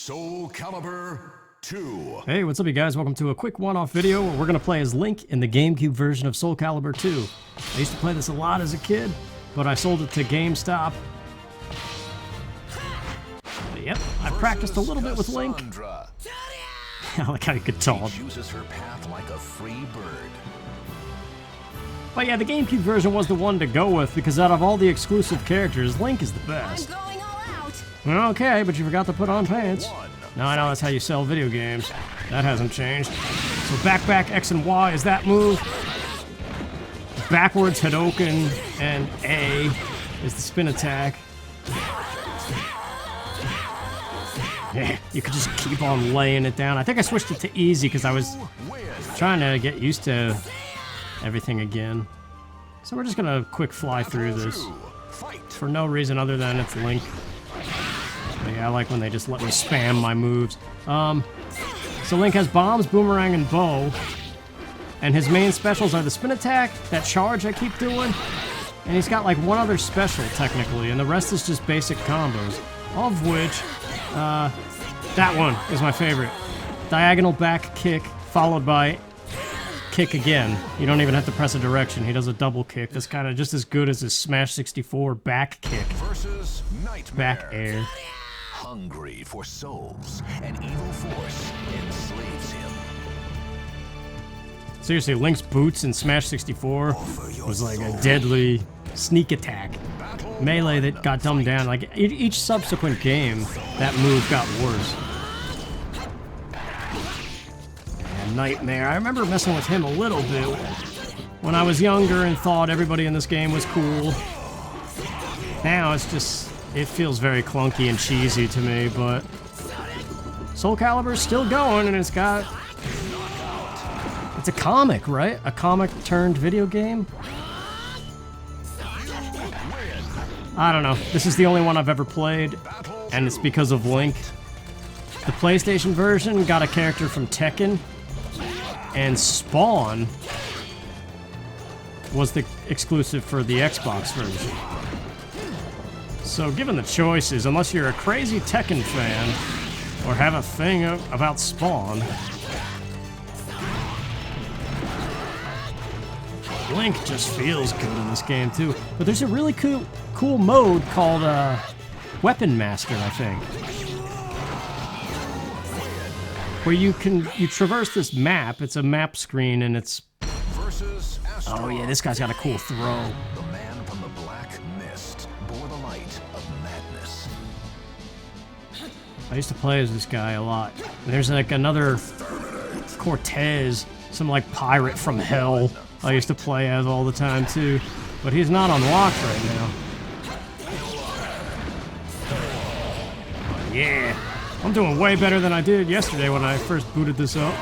Soul Calibur II. Hey, what's up you guys? Welcome to a quick one-off video where we're going to play as Link in the GameCube version of Soul Calibur II. I used to play this a lot as a kid, but I sold it to GameStop. But yep, I practiced a little bit with Link. I like how you could talk. Chooses her path like a free bird. But yeah, the GameCube version was the one to go with because out of all the exclusive characters, Link is the best. I'm going all out. Okay, but you forgot to put on pants. No, I know that's how you sell video games. That hasn't changed. So back, X and Y is that move. Backwards, Hadouken, and A is the spin attack. Yeah, you could just keep on laying it down. I think I switched it to easy because I was trying to get used to everything again. So we're just gonna quick fly through this for no reason other than it's Link. But yeah, I like when they just let me spam my moves. So Link has bombs, boomerang, and bow. And his main specials are the spin attack, that charge I keep doing, and he's got like one other special technically, and the rest is just basic combos. Of which, that one is my favorite. Diagonal back kick, followed by kick again. You don't even have to press a direction. He does a double kick. That's kind of just as good as his Smash 64 back kick. Versus Back air. Hungry for souls, an evil force enslaves him. Seriously, Link's boots in Smash 64 was like a deadly sneak attack. Melee that got dumbed down. Like each subsequent game, that move got worse. And Nightmare. I remember messing with him a little bit when I was younger and thought everybody in this game was cool. Now it's just, it feels very clunky and cheesy to me, but Soul Calibur's still going, and it's a comic, right? A comic turned video game? I don't know. This is the only one I've ever played, and it's because of Link. The PlayStation version got a character from Tekken, and Spawn was the exclusive for the Xbox version. So given the choices, unless you're a crazy Tekken fan, or have a thing about Spawn, Link just feels good in this game too. But there's a really cool mode called Weapon Master, I think, where you traverse this map. It's a map screen, and it's oh yeah, this guy's got a cool throw. The man from the black mist bore the light of madness. I used to play as this guy a lot. There's like another Cortez, some like pirate from hell I used to play as all the time too, but he's not unlocked right now. Yeah, I'm doing way better than I did yesterday when I first booted this up.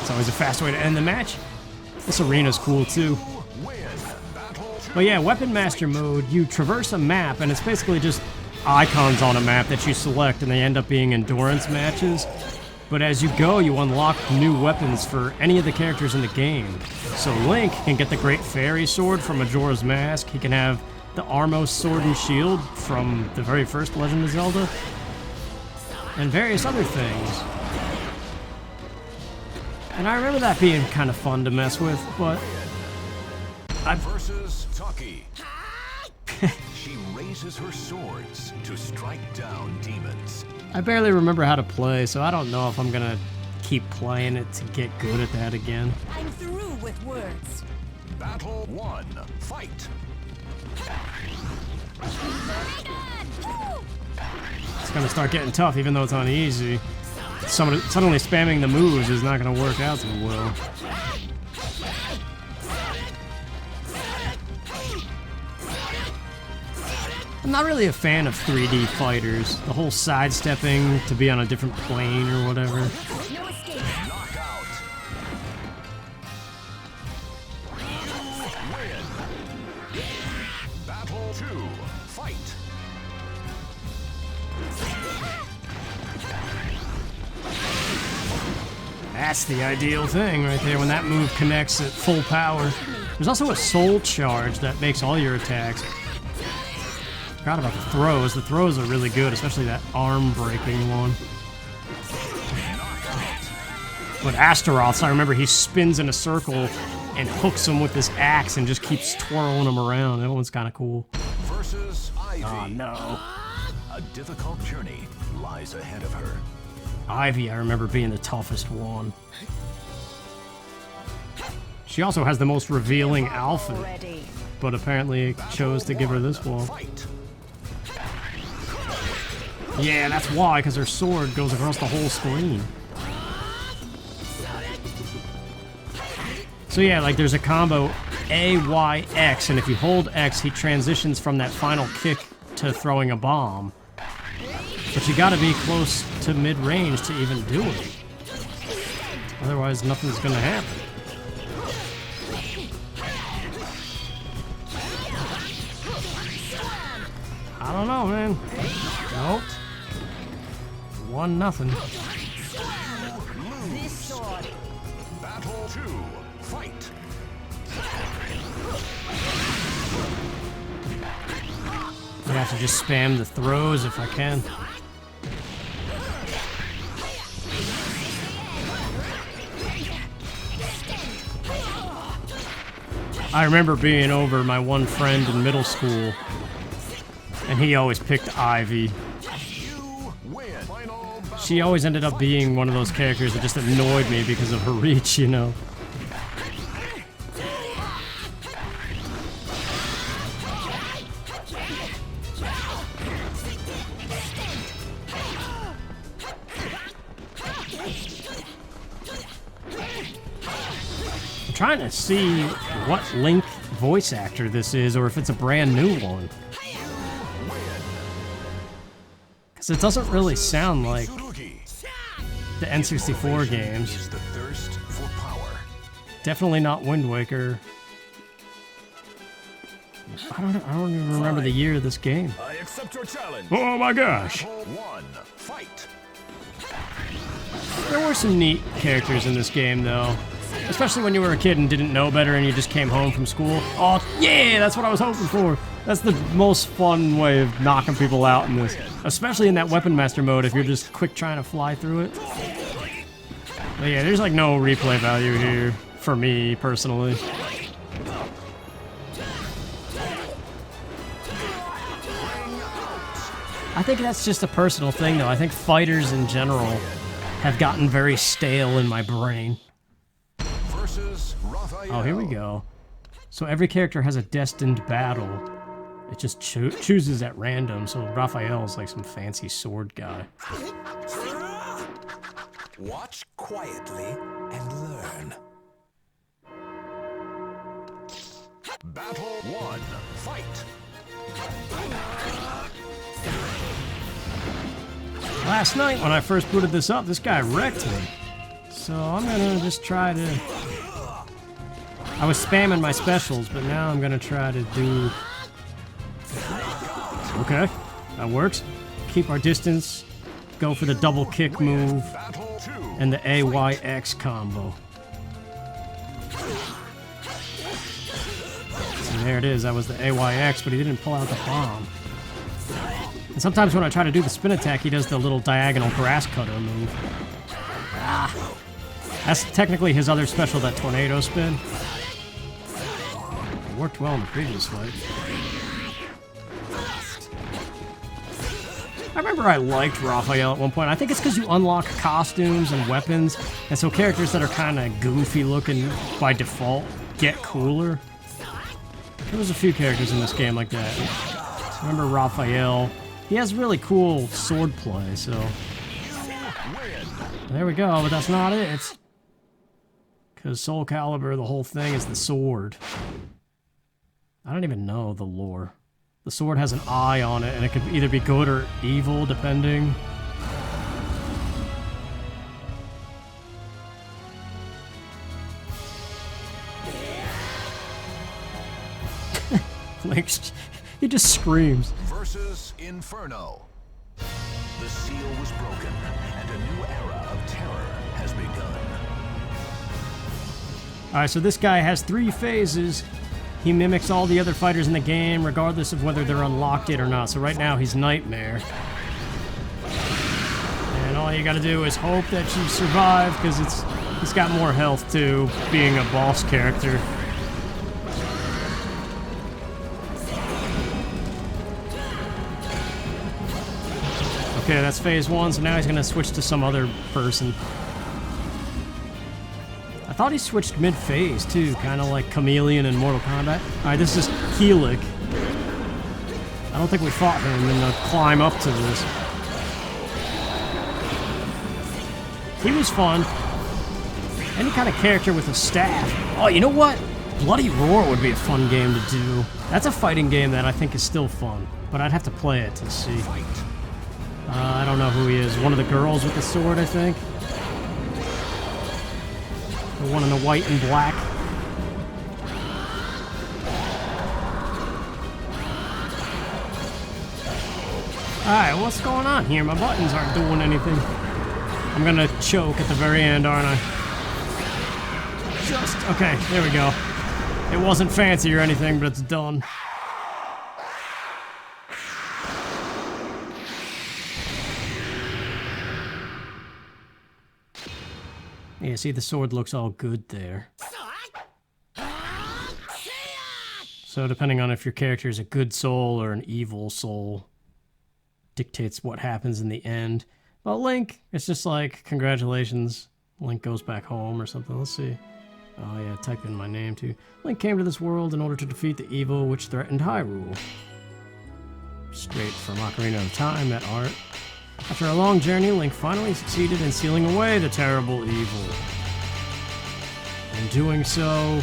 It's always a fast way to end the match. This arena's cool too. But yeah, Weapon Master mode, you traverse a map, and it's basically just icons on a map that you select, and they end up being endurance matches. But as you go, you unlock new weapons for any of the characters in the game. So Link can get the Great Fairy Sword from Majora's Mask. He can have the Armos Sword and Shield from the very first Legend of Zelda. And various other things. And I remember that being kind of fun to mess with, but Versus Taki. She raises her swords to strike down demons. I barely remember how to play, so I don't know if I'm gonna keep playing it to get good at that again. I'm through with words. Battle 1. Fight. It's gonna start getting tough even though it's on easy. Suddenly spamming the moves is not gonna work out too well. I'm not really a fan of 3D fighters. The whole sidestepping to be on a different plane or whatever. No escape. Knockout. Win. Battle 2. Fight. That's the ideal thing right there when that move connects at full power. There's also a soul charge that makes all your attacks Forgot about the throws. The throws are really good, especially that arm-breaking one. But Astaroths, I remember he spins in a circle and hooks him with this axe and just keeps twirling him around. That one's kind of cool. Versus Ivy. Oh, no. A difficult journey lies ahead of her. Ivy, I remember being the toughest one. She also has the most revealing outfit, but apparently chose to give her this one. Fight. Yeah, that's why, because her sword goes across the whole screen. So yeah, like there's a combo A, Y, X, and if you hold X, he transitions from that final kick to throwing a bomb. But you gotta be close to mid-range to even do it. Otherwise, nothing's gonna happen. I don't know, man. Nope. 1-0. Battle 2. Fight. I have to just spam the throws if I can. I remember being over my one friend in middle school, and he always picked Ivy. You win. Final battle. She always ended up being one of those characters that just annoyed me because of her reach, you know. I'm trying to see what Link voice actor this is, or if it's a brand new one. Because it doesn't really sound like the N64 games. Is the thirst for power. Definitely not Wind Waker. I don't even remember the year of this game. I accept your challenge. Oh my gosh! Battle 1. Fight. There were some neat characters in this game, though. Especially when you were a kid and didn't know better and you just came home from school. Oh, yeah, that's what I was hoping for. That's the most fun way of knocking people out in this. Especially in that Weapon Master mode if you're just quick trying to fly through it. But yeah, there's like no replay value here for me, personally. I think that's just a personal thing, though. I think fighters in general have gotten very stale in my brain. Oh, here we go. So every character has a destined battle. It just chooses at random, so Raphael's like some fancy sword guy. Watch quietly and learn. Battle 1. Fight. Last night when I first booted this up, this guy wrecked me. So I'm gonna just try to... I was spamming my specials, but now I'm gonna try to do... Okay, that works. Keep our distance, go for the double kick move, and the AYX combo. So there it is, that was the AYX, but he didn't pull out the bomb. And sometimes when I try to do the spin attack, he does the little diagonal grass cutter move. Ah. That's technically his other special, that tornado spin. It worked well in the previous fight. I remember I liked Raphael at one point. I think it's because you unlock costumes and weapons, and so characters that are kind of goofy looking by default get cooler. There was a few characters in this game like that. I remember Raphael. He has really cool sword play, so... There we go, but that's not it. Because Soul Calibur, the whole thing is the sword. I don't even know the lore. The sword has an eye on it, and it could either be good or evil, depending. Like, he just screams. Versus Inferno. The seal was broken, and a new era of terror has begun. Alright, so this guy has 3 phases. He mimics all the other fighters in the game, regardless of whether they're unlocked yet or not. So right now, he's Nightmare. And all you gotta do is hope that you survive, because he's got more health, too, being a boss character. Okay, that's phase 1, so now he's gonna switch to some other person. I thought he switched mid-phase, too, kind of like Chameleon in Mortal Kombat. Alright, this is Keelik. I don't think we fought him in the climb up to this. He was fun. Any kind of character with a staff. Oh, you know what? Bloody Roar would be a fun game to do. That's a fighting game that I think is still fun, but I'd have to play it to see. I don't know who he is. One of the girls with the sword, I think. The one in the white and black. Alright, what's going on here? My buttons aren't doing anything. I'm gonna choke at the very end, aren't I? Okay, there we go. It wasn't fancy or anything, but it's done. Yeah, see, the sword looks all good there. So depending on if your character is a good soul or an evil soul, dictates what happens in the end. But Link, it's just like, congratulations, Link goes back home or something. Let's see. Oh yeah, type in my name too. Link came to this world in order to defeat the evil which threatened Hyrule. Straight from Ocarina of Time, that art. After a long journey, Link finally succeeded in sealing away the terrible evil. In doing so,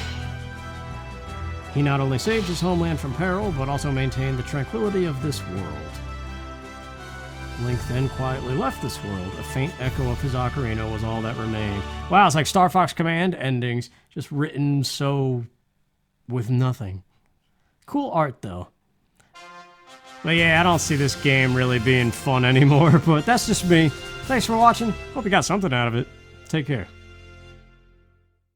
he not only saved his homeland from peril, but also maintained the tranquility of this world. Link then quietly left this world. A faint echo of his ocarina was all that remained. Wow, it's like Star Fox Command endings, just written so with nothing. Cool art, though. But yeah, I don't see this game really being fun anymore, but that's just me. Thanks for watching. Hope you got something out of it. Take care.